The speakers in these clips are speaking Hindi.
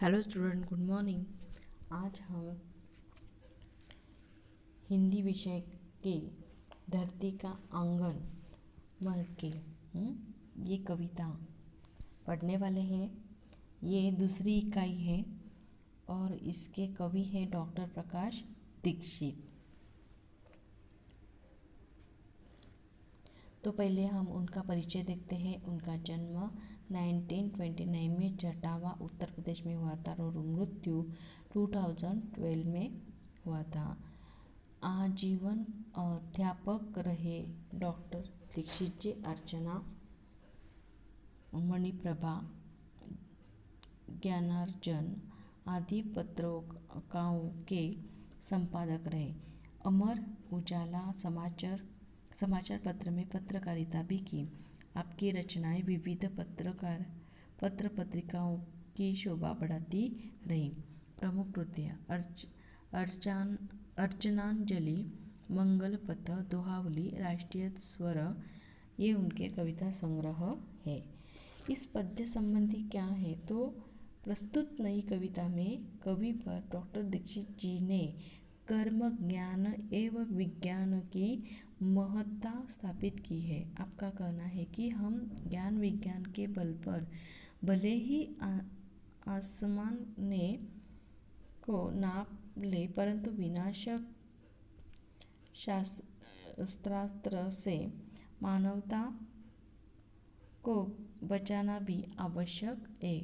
Hello student, good morning. आज हम हिंदी विषय के धरती का आंगन मह के ये कविता पढ़ने वाले हैं। ये दूसरी इकाई है और इसके कवि है डॉक्टर प्रकाश दीक्षित। तो पहले हम उनका परिचय देखते हैं। उनका जन्म 1929 में जटावा उत्तर प्रदेश में हुआ था और मृत्यु 2012 में हुआ था। आजीवन अध्यापक रहे डॉक्टर दीक्षित जी। अर्चना, मणिप्रभा, ज्ञानार्जन आदि पत्रिकाओं के संपादक रहे। अमर उजाला समाचार पत्र में पत्रकारिता भी की। आपकी रचनाएं विविध पत्र पत्रिकाओं की शोभा बढ़ाती रही। प्रमुख कृतियाँ अर्चनांजलि, मंगलपथ, दोहावली, राष्ट्रीय स्वर, ये उनके कविता संग्रह है। इस पद्य संबंधी क्या है तो प्रस्तुत नई कविता में कवि पर डॉक्टर दीक्षित जी ने कर्म, ज्ञान एवं विज्ञान की महत्ता स्थापित की है। आपका कहना है कि हम ज्ञान विज्ञान के बल पर भले ही आसमान ने को नाप ले, परंतु विनाशक शास्त्रास्त्र से मानवता को बचाना भी आवश्यक है।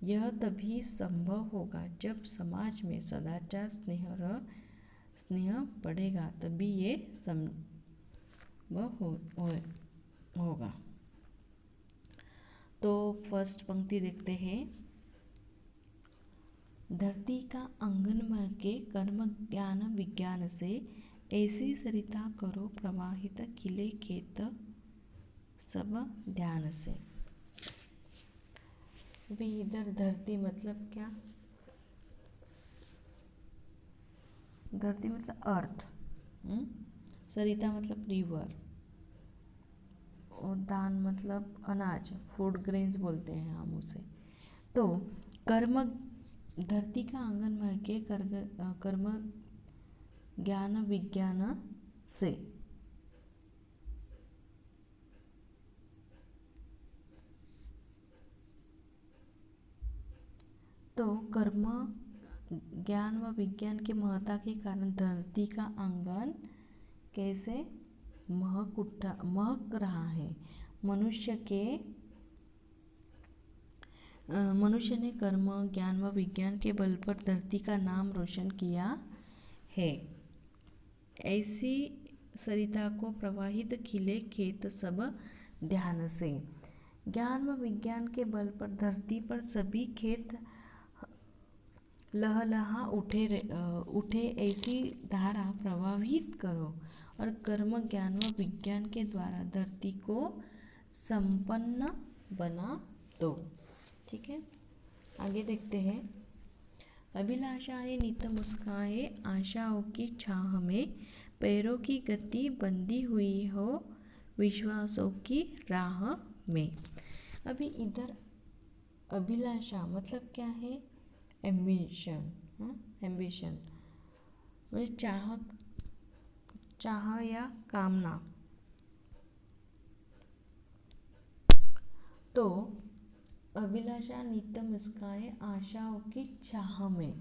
यह तभी संभव होगा जब समाज में सदाचार स्नेह बढ़ेगा, तभी ये संभव होगा। तो फर्स्ट पंक्ति देखते हैं। धरती का आंगन मह के कर्म, ज्ञान विज्ञान से ऐसी सरिता करो प्रवाहित, खिले खेत सब ध्यान से। अभी इधर धरती मतलब क्या? धरती मतलब अर्थ, सरिता मतलब रिवर, और दान मतलब अनाज, फूड ग्रेन्स बोलते हैं हम उसे। तो कर्म, धरती का आंगन मह के कर्म, ज्ञान विज्ञान से। तो कर्म, ज्ञान व विज्ञान के महत्ता के कारण धरती का आंगन कैसे महक रहा है। मनुष्य ने कर्म, ज्ञान व विज्ञान के बल पर धरती का नाम रोशन किया है। ऐसी सरिता को प्रवाहित, खिले खेत सब ध्यान से। ज्ञान व विज्ञान के बल पर धरती पर सभी खेत लहलहा उठे ऐसी धारा प्रवाहित करो और कर्म, ज्ञान व विज्ञान के द्वारा धरती को संपन्न बना दो। ठीक है, आगे देखते हैं। अभिलाषाएं नित मुस्काए, आशाओं की छाह में पैरों की गति बंधी हुई हो विश्वासों की राह में। अभी इधर अभिलाषा मतलब क्या है? एम्बिशन, एम्बिशन चाह या कामना। तो अभिलाषा नित्य मुस्काए, आशाओं की चाह में।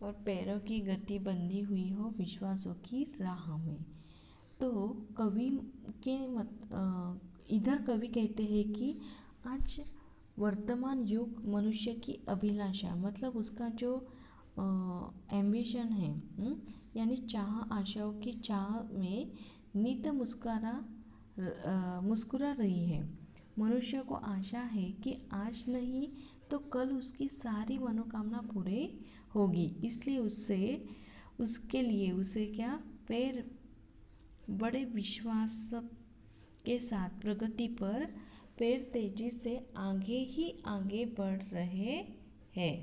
और पैरों की गति बंधी हुई हो विश्वासों की राह में। तो कवि के इधर कवि कहते हैं कि आज वर्तमान युग मनुष्य की अभिलाषा मतलब उसका जो एम्बिशन है, यानी चाह, आशाओं की चाह में नित मुस्कुरा रही है। मनुष्य को आशा है कि आज नहीं तो कल उसकी सारी मनोकामना पूरे होगी, इसलिए उसके लिए उसे क्या पैर बड़े विश्वास के साथ प्रगति पर पैर तेजी से आगे ही आगे बढ़ रहे हैं।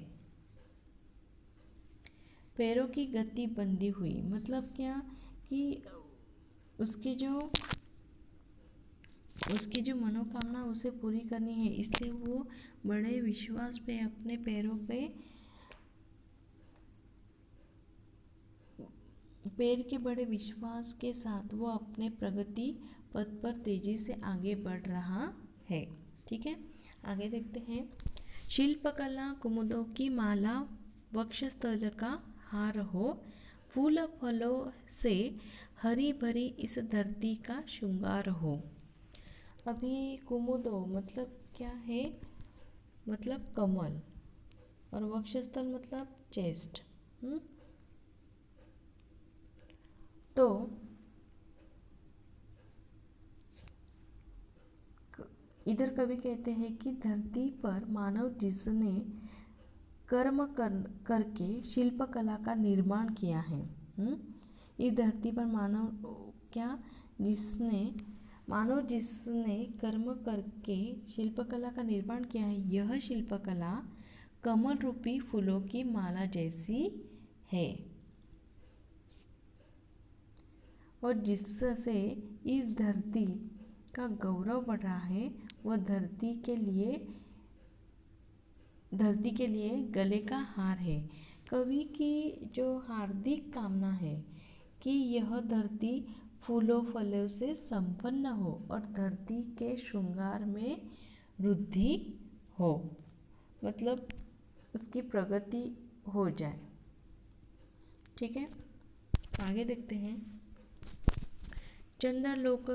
पैरों की गति बंधी हुई, मतलब क्या कि उसकी जो मनोकामना उसे पूरी करनी है, इसलिए वो बड़े विश्वास पे अपने पैर के बड़े विश्वास के साथ वो अपने प्रगति पथ पर तेजी से आगे बढ़ रहा है। ठीक है, आगे देखते हैं। शिल्पकला कुमुदों की माला, वक्षस्थल का हार हो, फूल फलों से हरी भरी इस धरती का श्रृंगार हो। अभी कुमुदो मतलब क्या है, मतलब कमल, और वक्षस्थल मतलब चेस्ट। तो इधर कवि कहते हैं कि धरती पर मानव जिसने कर्म करके शिल्पकला का निर्माण किया है। इस धरती पर मानव जिसने कर्म करके शिल्पकला का निर्माण किया है, यह शिल्पकला कमल रूपी फूलों की माला जैसी है, और जिससे इस धरती का गौरव बढ़ रहा है, वह धरती के लिए गले का हार है। कवि की जो हार्दिक कामना है कि यह धरती फूलों फलों से संपन्न हो और धरती के श्रृंगार में वृद्धि हो, मतलब उसकी प्रगति हो जाए। ठीक है, आगे देखते हैं। चंद्रलोक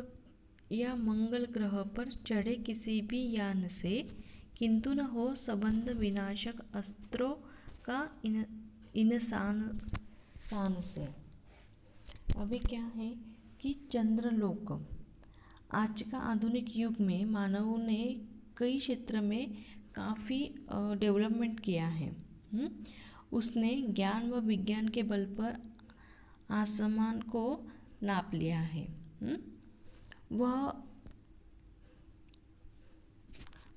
या मंगल ग्रह पर चढ़े किसी भी यान से किंतु न हो संबंध विनाशक अस्त्रों का इंसान से। अभी क्या है कि चंद्रलोक, आज का आधुनिक युग में मानव ने कई क्षेत्र में काफ़ी डेवलपमेंट किया है। उसने ज्ञान व विज्ञान के बल पर आसमान को नाप लिया है।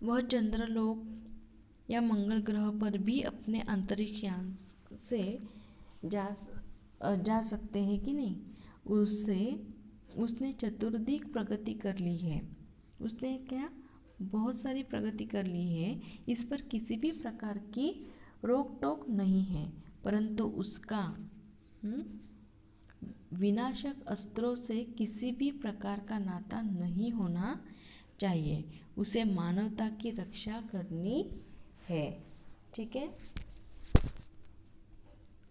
वह चंद्रलोक या मंगल ग्रह पर भी अपने अंतरिक्ष यान से जा सकते हैं कि नहीं। उसने चतुर्दिक प्रगति कर ली है। उसने क्या बहुत सारी प्रगति कर ली है। इस पर किसी भी प्रकार की रोक टोक नहीं है, परंतु उसका विनाशक अस्त्रों से किसी भी प्रकार का नाता नहीं होना चाहिए। उसे मानवता की रक्षा करनी है। ठीक है,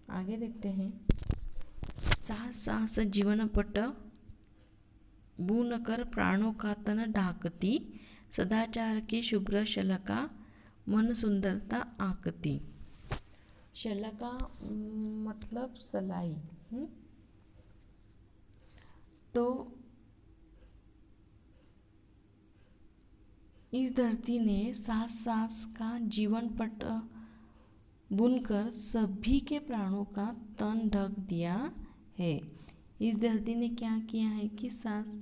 आगे देखते हैं। साहस साहस जीवन पट बुनकर प्राणों का तन ढाकती, सदाचार की शुभ्र शलका मन सुंदरता आकती। शलका मतलब सलाई। तो इस धरती ने साहस का जीवन पट बुनकर सभी के प्राणों का तन ढक दिया है। इस धरती ने क्या किया है कि साहस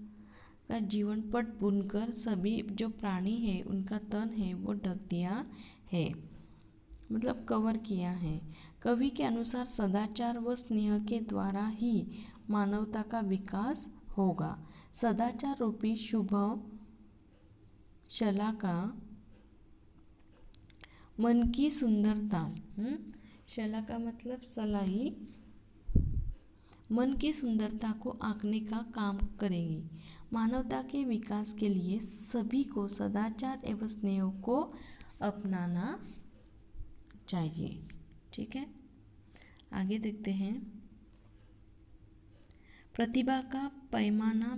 का जीवन पट बुनकर सभी जो प्राणी है उनका तन है वो ढक दिया है, मतलब कवर किया है। कवि के अनुसार सदाचार व स्नेह के द्वारा ही मानवता का विकास होगा। सदाचार रूपी शुभ शलाका मन की सुंदरता, शलाका मतलब सलाई, मन की सुंदरता को आंकने का काम करेगी। मानवता के विकास के लिए सभी को सदाचार एवं स्नेह को अपनाना चाहिए। ठीक है, आगे देखते हैं। प्रतिभा का पैमाना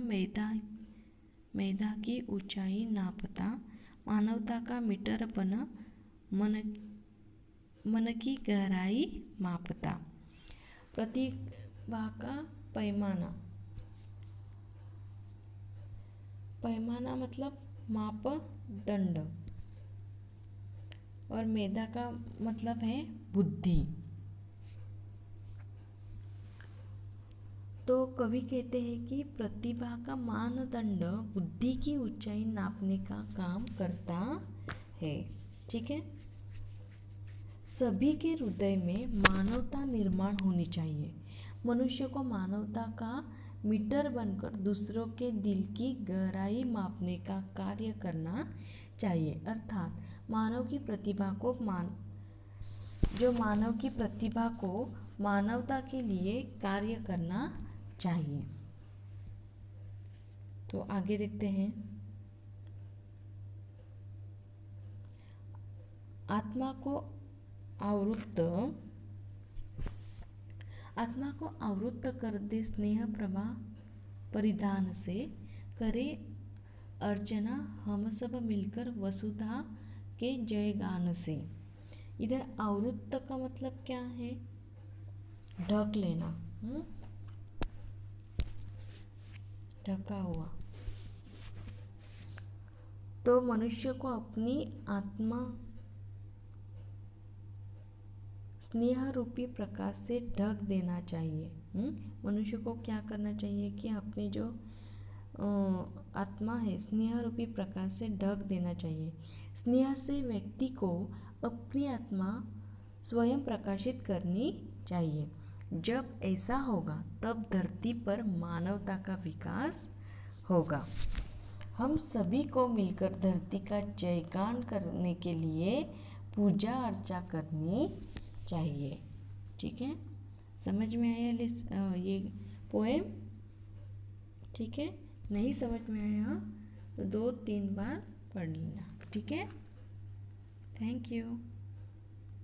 मेधा की ऊंचाई नापता, मानवता का मीटर बना मन की गहराई मापता। प्रतिभा का पैमाना मतलब मापदंड, और मेधा का मतलब है बुद्धि। तो कवि कहते हैं कि प्रतिभा का मानदंड बुद्धि की ऊंचाई नापने का काम करता है। ठीक है। सभी के हृदय में मानवता निर्माण होनी चाहिए। मनुष्य को मानवता का मीटर बनकर दूसरों के दिल की गहराई मापने का कार्य करना चाहिए। अर्थात मानव की प्रतिभा को मानवता के लिए कार्य करना चाहिए। तो आगे देखते हैं। आत्मा को आवृत्त कर दे स्नेह प्रभा परिधान से, करे अर्चना हम सब मिलकर वसुधा के जयगान से। इधर आवृत्त का मतलब क्या है? ढक लेना, ढका हुआ। तो मनुष्य को अपनी आत्मा स्नेह रूपी प्रकाश से ढक देना चाहिए। मनुष्य को क्या करना चाहिए कि अपनी जो आत्मा है स्नेह रूपी प्रकाश से ढक देना चाहिए। स्नेह से व्यक्ति को अपनी आत्मा स्वयं प्रकाशित करनी चाहिए। जब ऐसा होगा तब धरती पर मानवता का विकास होगा। हम सभी को मिलकर धरती का जयगान करने के लिए पूजा अर्चा करनी चाहिए। ठीक है, समझ में आया ये पोएम? ठीक है, नहीं समझ में आया तो 2-3 बार पढ़ लेना। ठीक है, थैंक यू।